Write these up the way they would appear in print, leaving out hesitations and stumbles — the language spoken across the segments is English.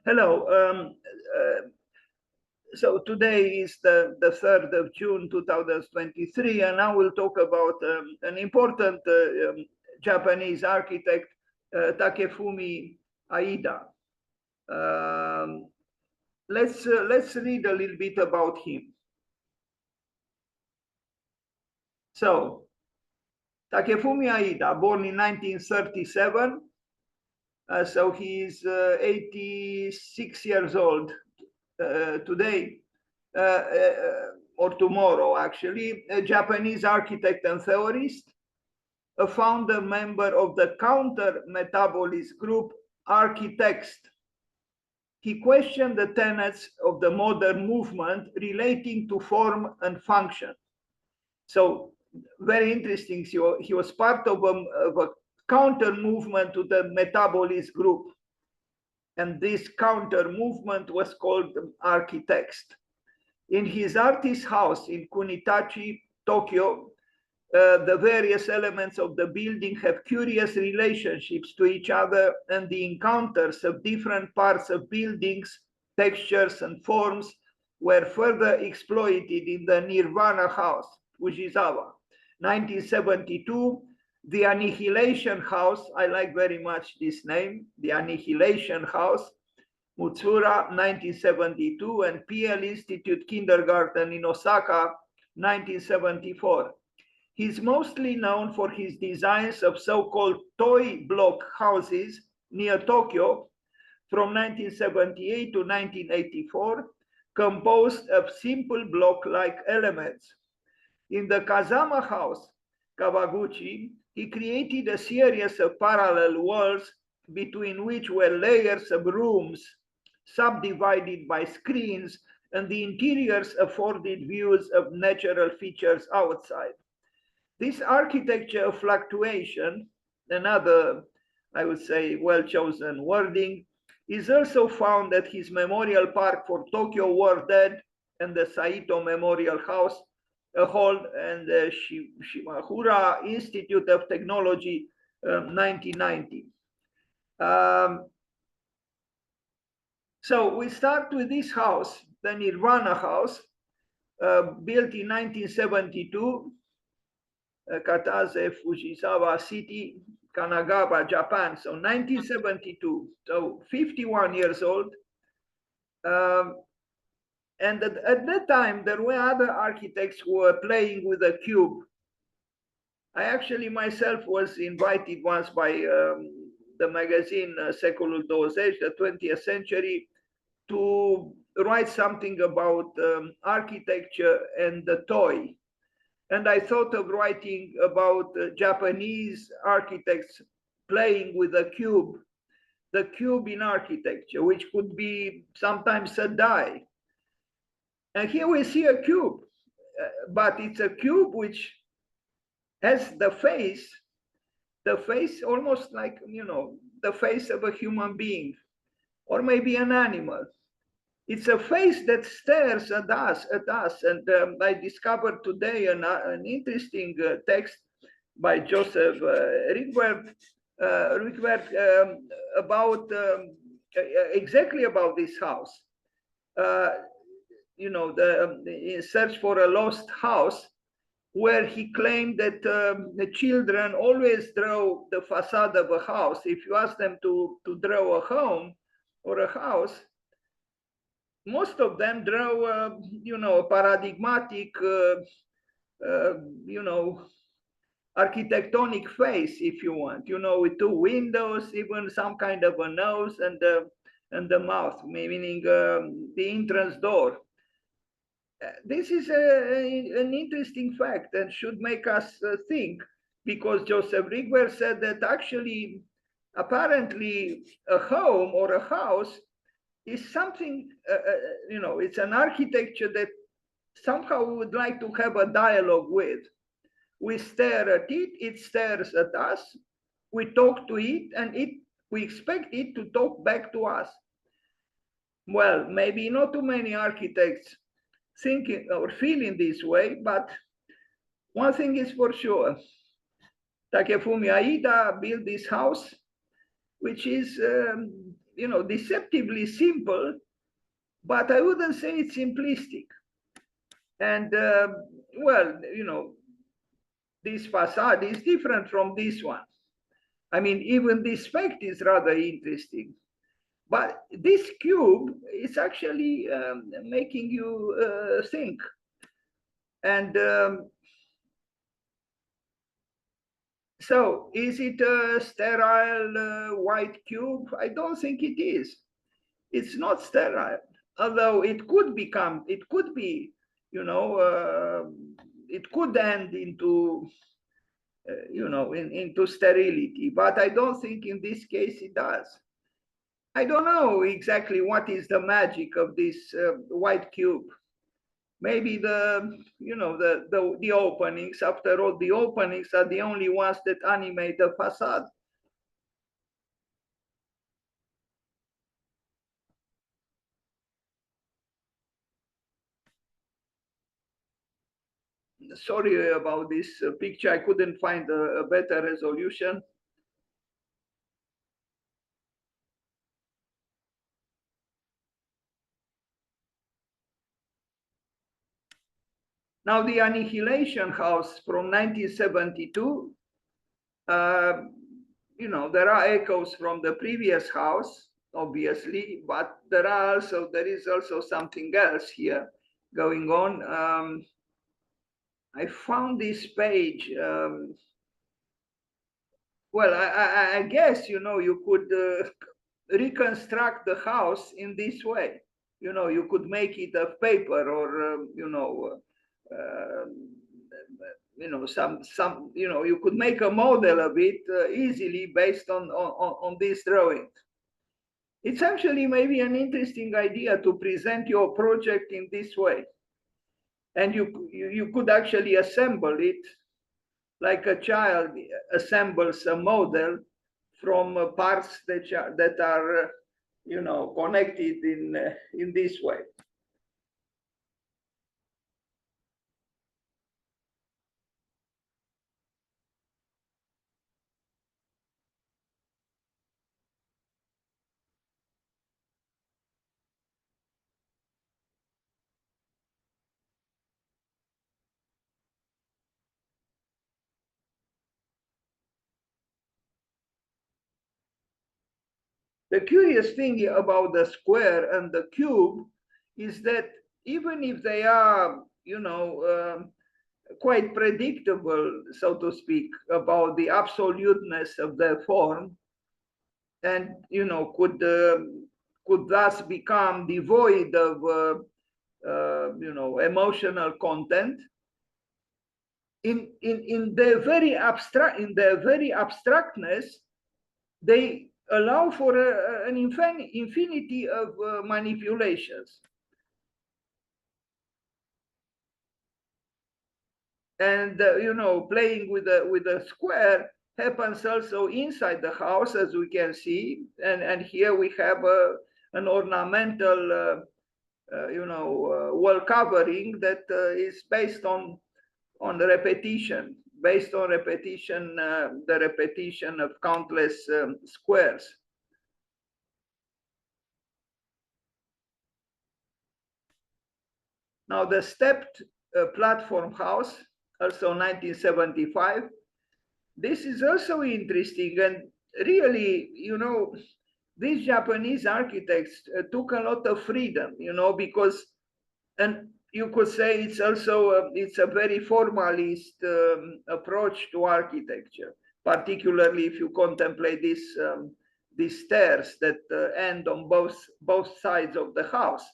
Hello. So today is the 3rd of June 2023, and I will talk about an important Japanese architect, Takefumi Aida. Let's read a little bit about him. So, Takefumi Aida, born in 1937, so he is 86 years old today, or tomorrow actually, a Japanese architect and theorist, a founder member of the counter-metabolist group Architext. He questioned the tenets of the modern movement relating to form and function. So very interesting, he was part of a counter movement to the metabolist group. And this counter movement was called Architext. In his artist house in Kunitachi, Tokyo, the various elements of the building have curious relationships to each other, and the encounters of different parts of buildings, textures, and forms were further exploited in the Nirvana house, Fujisawa, 1972. The Annihilation House, I like very much this name, the Annihilation House, Mutsura, 1972, and PL Institute Kindergarten in Osaka, 1974. He's mostly known for his designs of so-called toy block houses near Tokyo from 1978 to 1984, composed of simple block-like elements. In the Kazama House, Kawaguchi, he created a series of parallel walls between which were layers of rooms subdivided by screens, and the interiors afforded views of natural features outside. This architecture of fluctuation, another, I would say, well-chosen wording, is also found at his memorial park for Tokyo War Dead and the Saito Memorial House, Hall, and the Shimahura Institute of Technology, 1990. So we start with this house, the Nirvana house, built in 1972, Katase, Fujisawa City, Kanagawa, Japan. So 1972, so 51 years old. And at that time, there were other architects who were playing with a cube. I actually myself was invited once by the magazine Secolul 20, the 20th century, to write something about architecture and the toy. And I thought of writing about Japanese architects playing with a cube, the cube in architecture, which could be sometimes a die. And here we see a cube, but it's a cube which has the face almost like, you know, the face of a human being, or maybe an animal. It's a face that stares at us. And I discovered today an interesting text by Joseph Rickwert about exactly about this house. You know, the search for a lost house, where he claimed that the children always draw the facade of a house. If you ask them to draw a home or a house, most of them draw, you know, a paradigmatic, you know, architectonic face, if you want, you know, with two windows, even some kind of a nose and the mouth, meaning the entrance door. This is an interesting fact and should make us think, because Joseph Rigwer said that actually, apparently, a home or a house is something, you know, it's an architecture that somehow we would like to have a dialogue with. We stare at it, it stares at us, we talk to it, and we expect it to talk back to us. Well, maybe not too many architects thinking or feeling this way, but one thing is for sure. Takefumi Aida built this house, which is deceptively simple, but I wouldn't say it's simplistic. And well, this facade is different from this one. I mean, even this fact is rather interesting. But this cube is actually making you think. And so, is it a sterile white cube? I don't think it is. It's not sterile, although it could be, it could end into, into sterility. But I don't think in this case it does. I don't know exactly what is the magic of this white cube. Maybe the openings. After all, the openings are the only ones that animate the facade. Sorry about this picture. I couldn't find a better resolution. Now, the Annihilation house from 1972, there are echoes from the previous house, obviously, but there is also something else here going on. I found this page. Well, I guess, you could reconstruct the house in this way. You could make it of paper or, you could make a model of it easily based on this drawing. It's actually maybe an interesting idea to present your project in this way. And you could actually assemble it like a child assembles a model from parts that are connected in this way. The curious thing about the square and the cube is that even if they are, quite predictable, so to speak, about the absoluteness of their form, and could thus become devoid of emotional content. In their very abstractness, they allow for an infinity of manipulations. And playing with the square happens also inside the house, as we can see. And here we have an ornamental, wall covering that is based on repetition, the repetition of countless squares. Now, the stepped platform house, also 1975. This is also interesting, and really, these Japanese architects took a lot of freedom, because, and you could say it's also it's a very formalist approach to architecture, particularly if you contemplate these stairs that end on both sides of the house.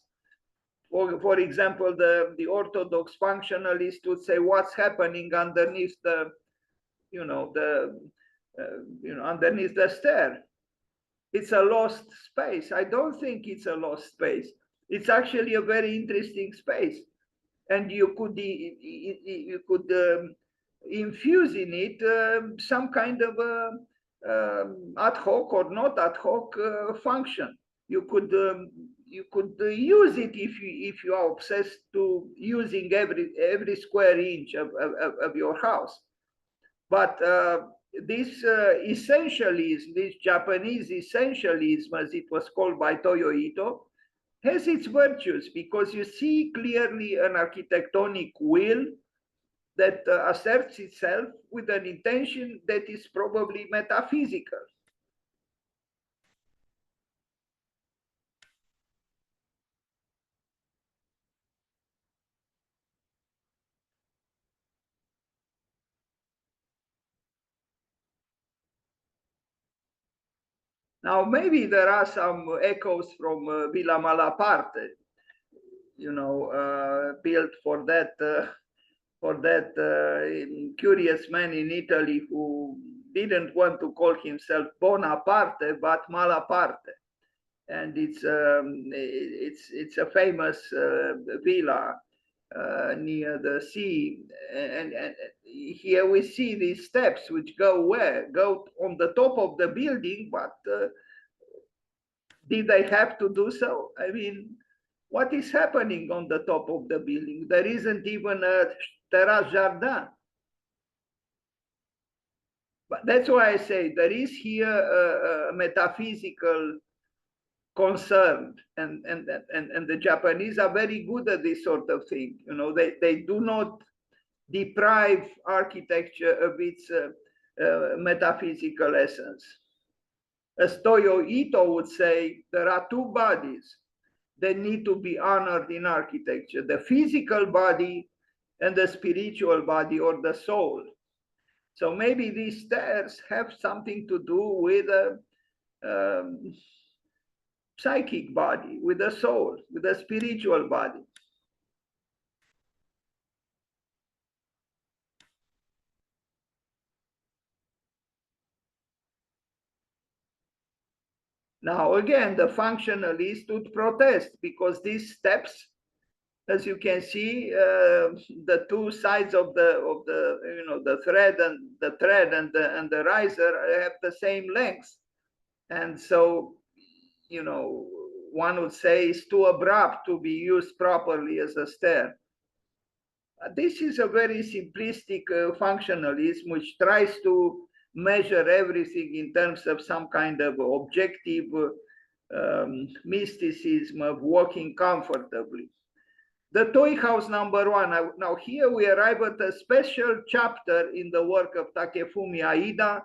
For example, the orthodox functionalist would say, what's happening underneath underneath the stair? It's a lost space. I don't think it's a lost space. It's actually a very interesting space, and you could infuse in it some kind of ad hoc or not ad hoc function. You could use it if you are obsessed to using every square inch of your house. But this essentialism, this Japanese essentialism, as it was called by Toyo Ito, has its virtues, because you see clearly an architectonic will that asserts itself with an intention that is probably metaphysical. Now, maybe there are some echoes from Villa Malaparte, built for that curious man in Italy who didn't want to call himself Bonaparte but Malaparte, and it's a famous villa near the sea, and here we see these steps which go where? Go on the top of the building, but did they have to do so? I mean, what is happening on the top of the building? There isn't even a terrace jardin. But that's why I say there is here a metaphysical concern, and the Japanese are very good at this sort of thing. They do not deprive architecture of its metaphysical essence. As Toyo Ito would say, there are two bodies that need to be honored in architecture: the physical body and the spiritual body, or the soul. So maybe these stairs have something to do with a psychic body, with the soul, with the spiritual body. Now, again, the functionalists would protest, because these steps, as you can see, the two sides of the thread and the riser have the same length, and so one would say it's too abrupt to be used properly as a stair. This is a very simplistic functionalism which tries to measure everything in terms of some kind of objective mysticism of walking comfortably. The toy house number one. Now here we arrive at a special chapter in the work of Takefumi Aida,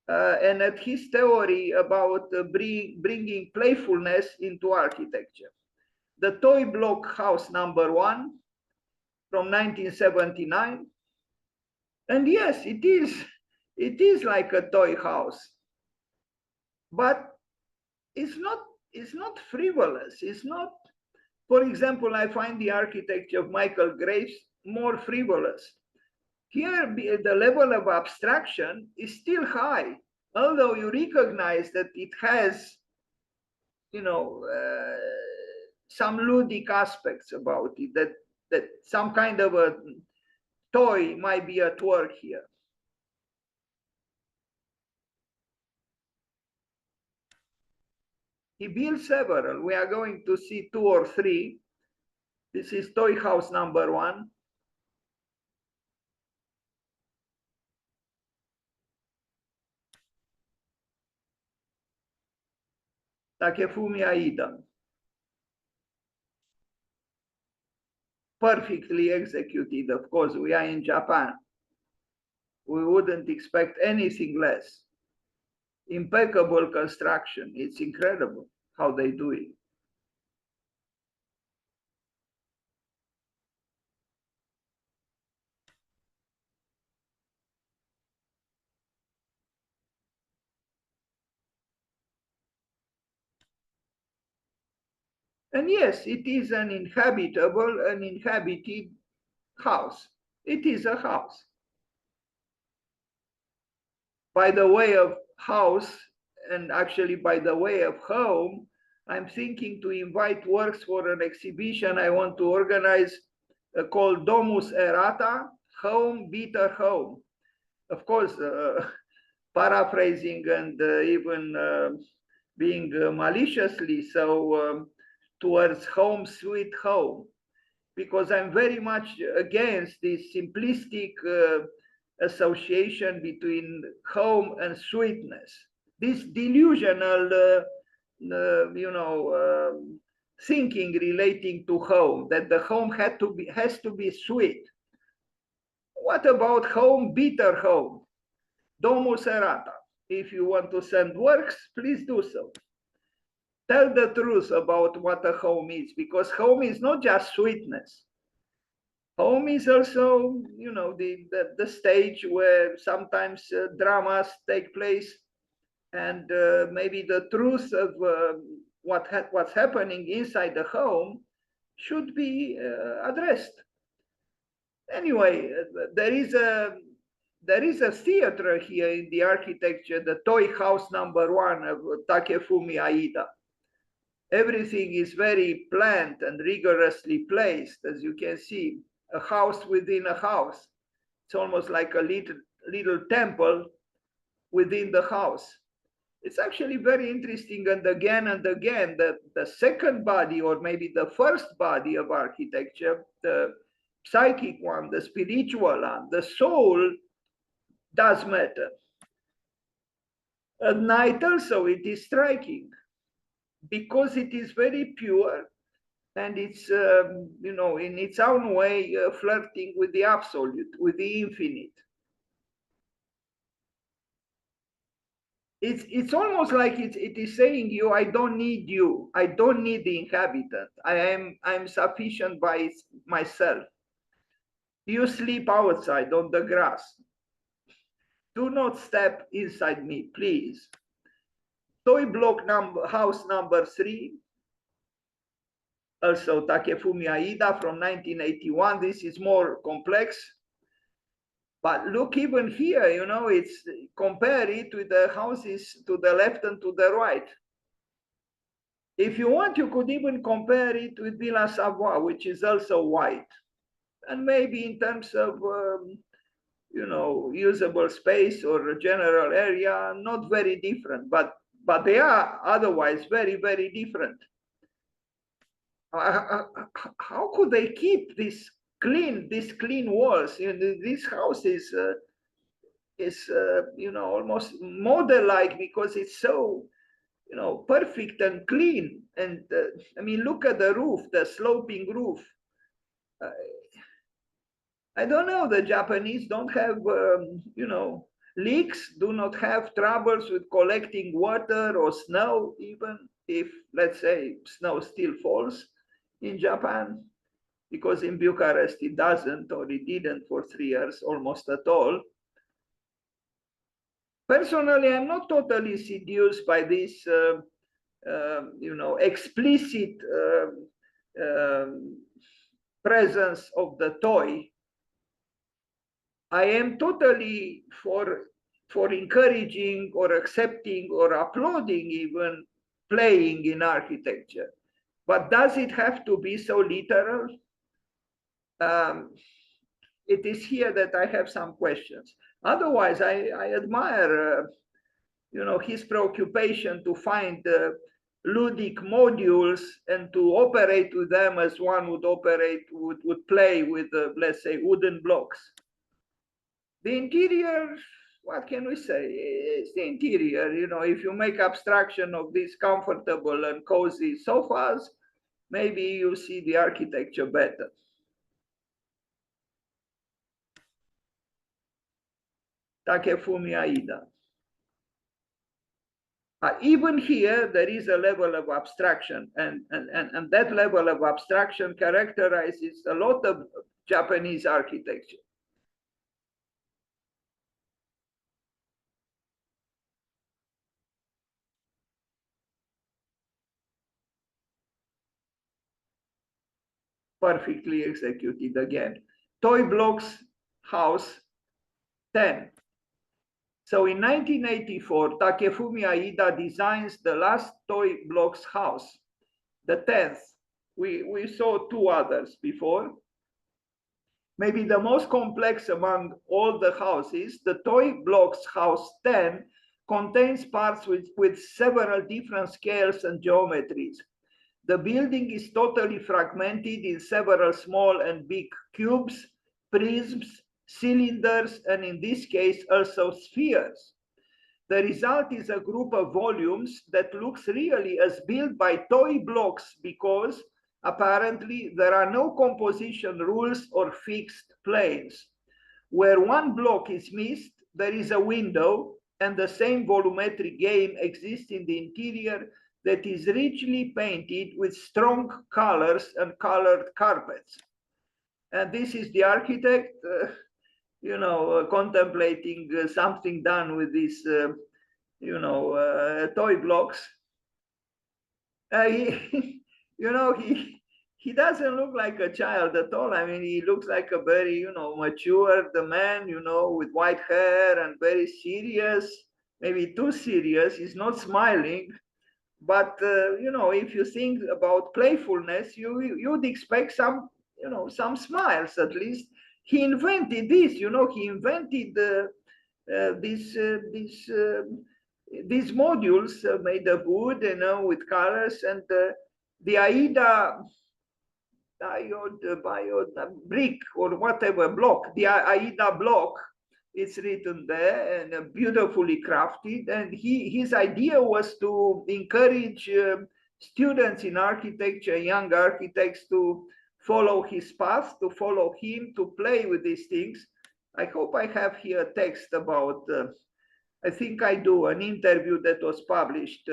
and at his theory about bringing playfulness into architecture. The toy block house number one from 1979. And yes, it is like a toy house, but it's not frivolous. It's not, for example, I find the architecture of Michael Graves more frivolous. Here, the level of abstraction is still high, although you recognize that it has, some ludic aspects about it, that some kind of a toy might be at work here. He built several. We are going to see two or three. This is toy house number one. Takefumi Aida. Perfectly executed. Of course, we are in Japan. We wouldn't expect anything less. Impeccable construction. It's incredible how they do it. And yes, it is an inhabited house. It is a house. By the way of house, and actually by the way of home, I'm thinking to invite works for an exhibition I want to organize called Domus Errata, Home, Bitter Home. Of course, paraphrasing and even being maliciously so towards home sweet home, because I'm very much against this simplistic association between home and sweetness. This delusional, thinking relating to home, that the home has to be sweet. What about home, bitter home? Domus errata. If you want to send works, please do so. Tell the truth about what a home is, because home is not just sweetness. Home is also, the stage where sometimes dramas take place, and maybe the truth of what's happening inside the home should be addressed. Anyway, there is a theater here in the architecture, the toy house number 1 of Takefumi Aida. Everything is very planned and rigorously placed, as you can see, a house within a house. It's almost like a little temple within the house. It's actually very interesting, and again, the second body, or maybe the first body of architecture, the psychic one, the spiritual one, the soul, does matter. At night also it is striking, because it is very pure, and it's, in its own way, flirting with the absolute, with the infinite. It's almost like it is saying you, I don't need you. I don't need the inhabitant. I'm sufficient by myself. You sleep outside on the grass. Do not step inside me, please. Toy block house number 3. Also Takefumi Aida from 1981. This is more complex. But look, even here, it's, compare it with the houses to the left and to the right. If you want, you could even compare it with Villa Savoie, which is also white. And maybe in terms of, usable space or general area, not very different, but they are otherwise very, very different. How could they keep these clean walls? This house is almost model-like, because it's so, perfect and clean. And I mean, look at the roof, the sloping roof. I don't know, the Japanese don't have, leaks, do not have troubles with collecting water or snow, even if, let's say, snow still falls in Japan, because in Bucharest it doesn't, or it didn't for 3 years, almost at all. Personally, I'm not totally seduced by this, explicit presence of the toy. I am totally for encouraging or accepting or applauding even playing in architecture. But does it have to be so literal? It is here that I have some questions. Otherwise, I admire, his preoccupation to find ludic modules and to operate with them as one would play with, let's say, wooden blocks. The interior, what can we say? It's the interior. If you make abstraction of these comfortable and cozy sofas, maybe you see the architecture better. Takefumi Aida. Even here, there is a level of abstraction, and that level of abstraction characterizes a lot of Japanese architecture. Perfectly executed again. Toy blocks house 10. So in 1984, Takefumi Aida designs the last toy blocks house, the 10th. We saw 2 others before. Maybe the most complex among all the houses, the toy blocks house 10 contains parts with several different scales and geometries. The building is totally fragmented in several small and big cubes, prisms, cylinders, and in this case also spheres. The result is a group of volumes that looks really as built by toy blocks because apparently there are no composition rules or fixed planes. Where one block is missed, there is a window, and the same volumetric game exists in the interior that is richly painted with strong colors and colored carpets. And this is the architect, contemplating something done with these, toy blocks. He, he doesn't look like a child at all. I mean, he looks like a very, mature the man, with white hair and very serious, maybe too serious. He's not smiling. But, if you think about playfulness, you'd expect some, some smiles at least. He invented this, he invented these modules made of wood, with colors, and the Aida brick or whatever block, the Aida block, it's written there and beautifully crafted. And his idea was to encourage students in architecture, young architects, to follow his path, to follow him, to play with these things. I hope I have here a text about, I think I do, an interview that was published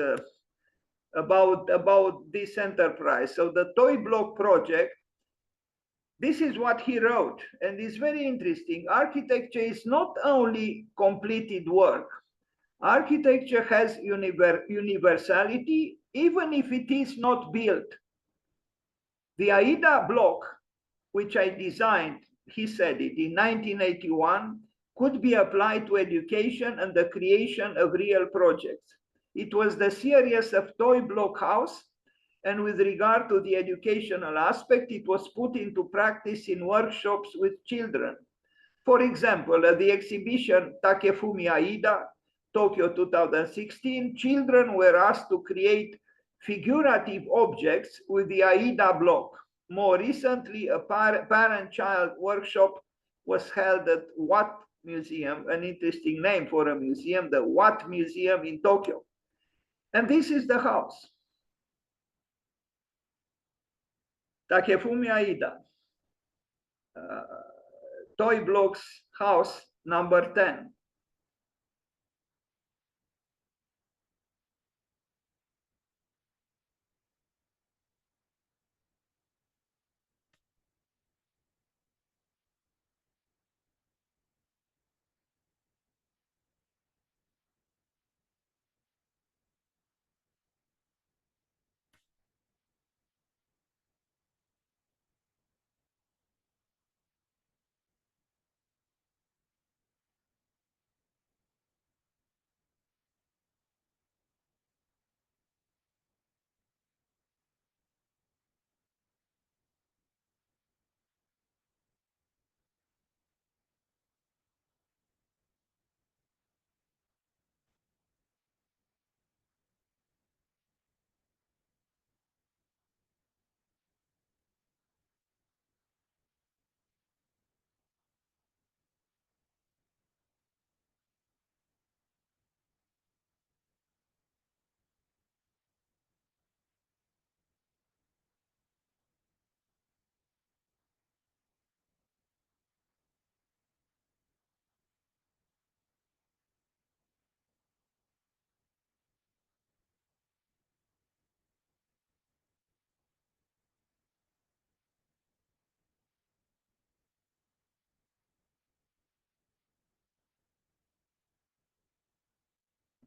about this enterprise. So the toy block project, this is what he wrote, and it's very interesting. Architecture is not only completed work. Architecture has universality, even if it is not built. The Aida block, which I designed, he said it, in 1981, could be applied to education and the creation of real projects. It was the series of toy block house, and with regard to the educational aspect, it was put into practice in workshops with children. For example, at the exhibition Takefumi Aida, Tokyo 2016, children were asked to create figurative objects with the Aida block. More recently, a parent-child workshop was held at Watt Museum, an interesting name for a museum, the Watt Museum in Tokyo. And this is the house. Takefumi Aida, toy blocks house number 10.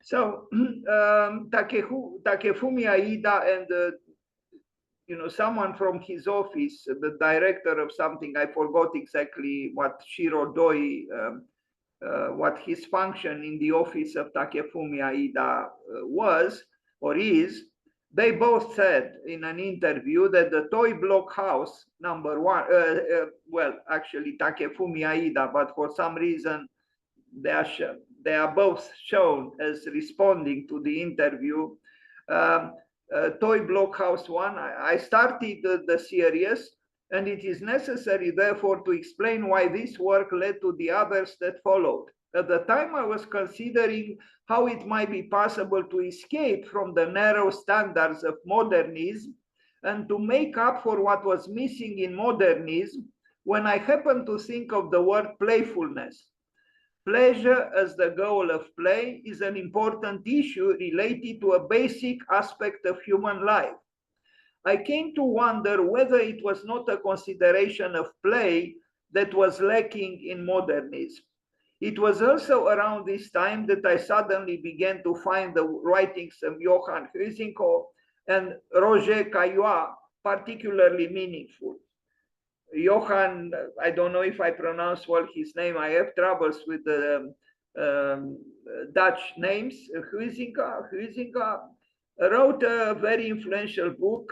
So Takefumi Aida and someone from his office, the director of something, I forgot exactly what Shiro Doi, what his function in the office of Takefumi Aida was or is. They both said in an interview that the toy block house number 1, well, actually Takefumi Aida, but for some reason they are both shown as responding to the interview. Toy block house 1, I started the series and it is necessary, therefore, to explain why this work led to the others that followed. At the time, I was considering how it might be possible to escape from the narrow standards of modernism and to make up for what was missing in modernism when I happened to think of the word playfulness. Pleasure as the goal of play is an important issue related to a basic aspect of human life. I came to wonder whether it was not a consideration of play that was lacking in modernism. It was also around this time that I suddenly began to find the writings of Johann Huizinga and Roger Caillois particularly meaningful. Johann, I don't know if I pronounce well his name. I have troubles with the Dutch names. Huizinga wrote a very influential book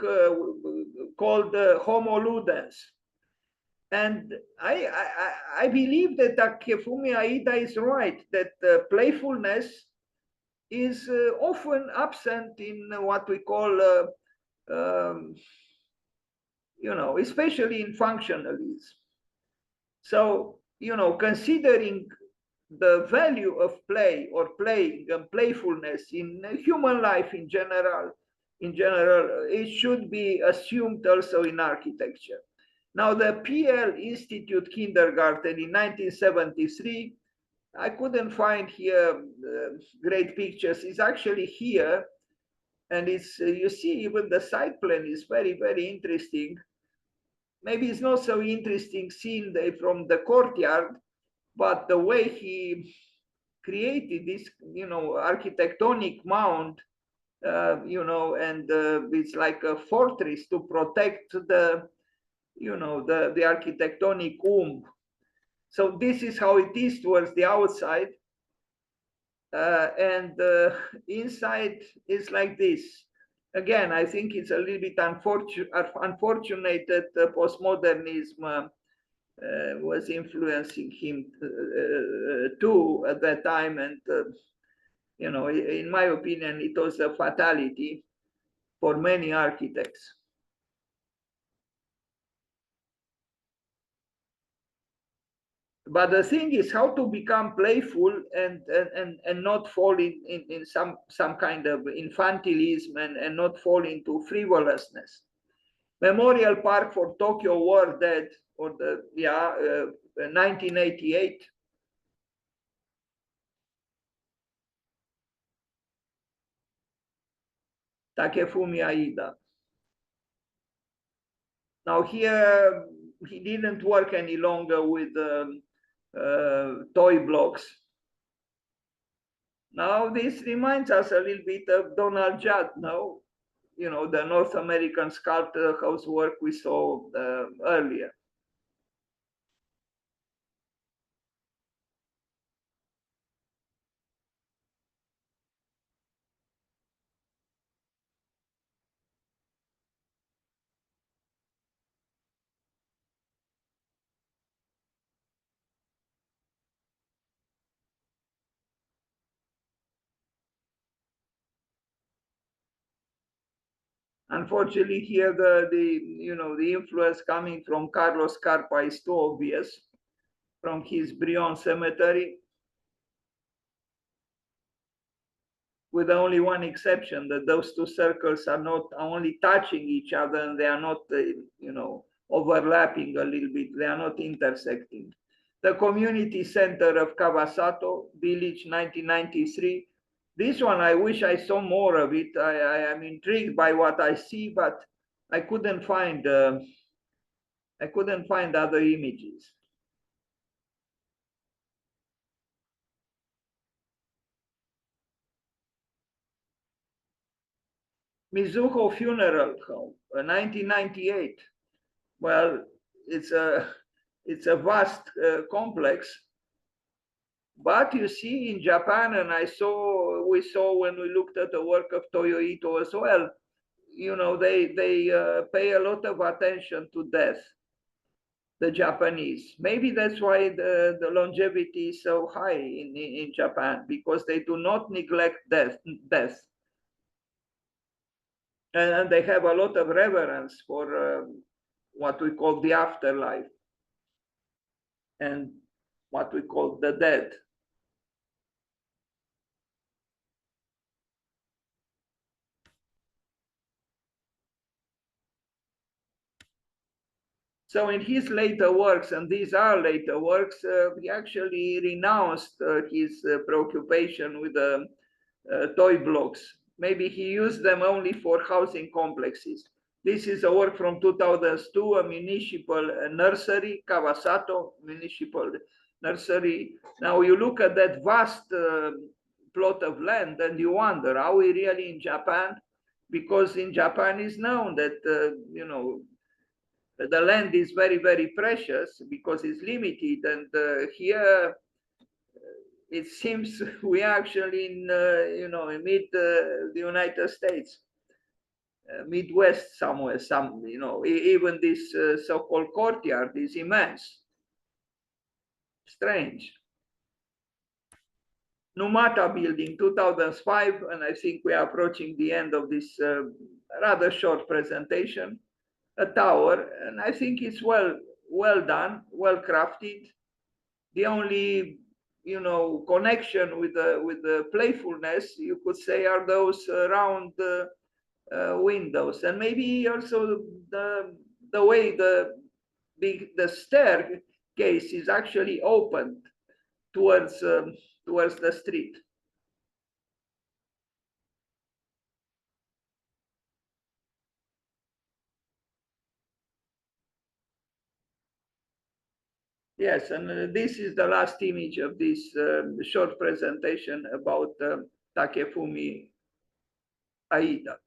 called Homo Ludens. And I believe that Takefumi Aida is right, that playfulness is often absent in what we call especially in functionalism. So, considering the value of play or playing and playfulness in human life in general, it should be assumed also in architecture. Now, the PL Institute Kindergarten in 1973, I couldn't find here great pictures. It's actually here, and it's you see even the site plan is very, very interesting. Maybe it's not so interesting seen from the courtyard, but the way he created this, architectonic mound, and it's like a fortress to protect the architectonic So this is how it is towards the outside. And inside is like this. Again, I think it's a little bit unfortunate that postmodernism was influencing him too at that time. And, in my opinion, it was a fatality for many architects. But the thing is how to become playful and not fall in some kind of infantilism and not fall into frivolousness. Memorial Park for Tokyo War Dead, or 1988. Takefumi Aida. Now here, he didn't work any longer with toy blocks. Now this reminds us a little bit of Donald Judd, no? The North American sculptor whose work we saw earlier. Unfortunately, here the influence coming from Carlos Carpa is too obvious from his Brion Cemetery, with only one exception, that those two circles are not only touching each other and they are not, overlapping a little bit. They are not intersecting. The community center of Kawasato Village, 1993. This one, I wish I saw more of it. I am intrigued by what I see, but I couldn't find other images. Mizuho Funeral Home, 1998. Well, it's a vast complex, but you see in Japan, and we saw when we looked at the work of Toyo Ito as well, they pay a lot of attention to death, the Japanese. Maybe that's why the longevity is so high in Japan, because they do not neglect death. And they have a lot of reverence for what we call the afterlife and what we call the dead. So in his later works, and these are later works, he actually renounced his preoccupation with toy blocks. Maybe he used them only for housing complexes. This is a work from 2002, a municipal nursery, Kawasato Municipal Nursery. Now you look at that vast plot of land and you wonder, are we really in Japan? Because in Japan it's known that, you know, the land is very, very precious because it's limited. And here it seems we are actually in, you know, in the United States, Midwest somewhere, you know, even this so-called courtyard is immense. Strange. Numata building, 2005, and I think we are approaching the end of this rather short presentation. A tower, and I think it's well done, well crafted. The only, you know, connection with the playfulness, you could say, are those round windows, and maybe also the way the staircase is actually opened towards the street. Yes, and this is the last image of this short presentation about Takefumi Aida.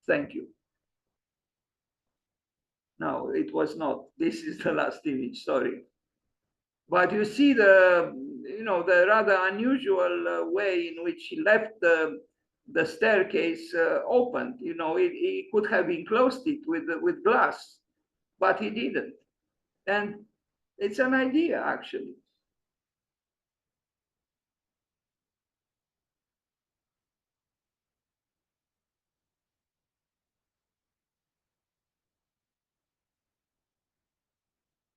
Thank you. No, it was not. This is the last image, sorry. But you see the, you know, the rather unusual way in which he left the staircase opened. You know, he could have enclosed it with glass, but he didn't. And it's an idea, actually.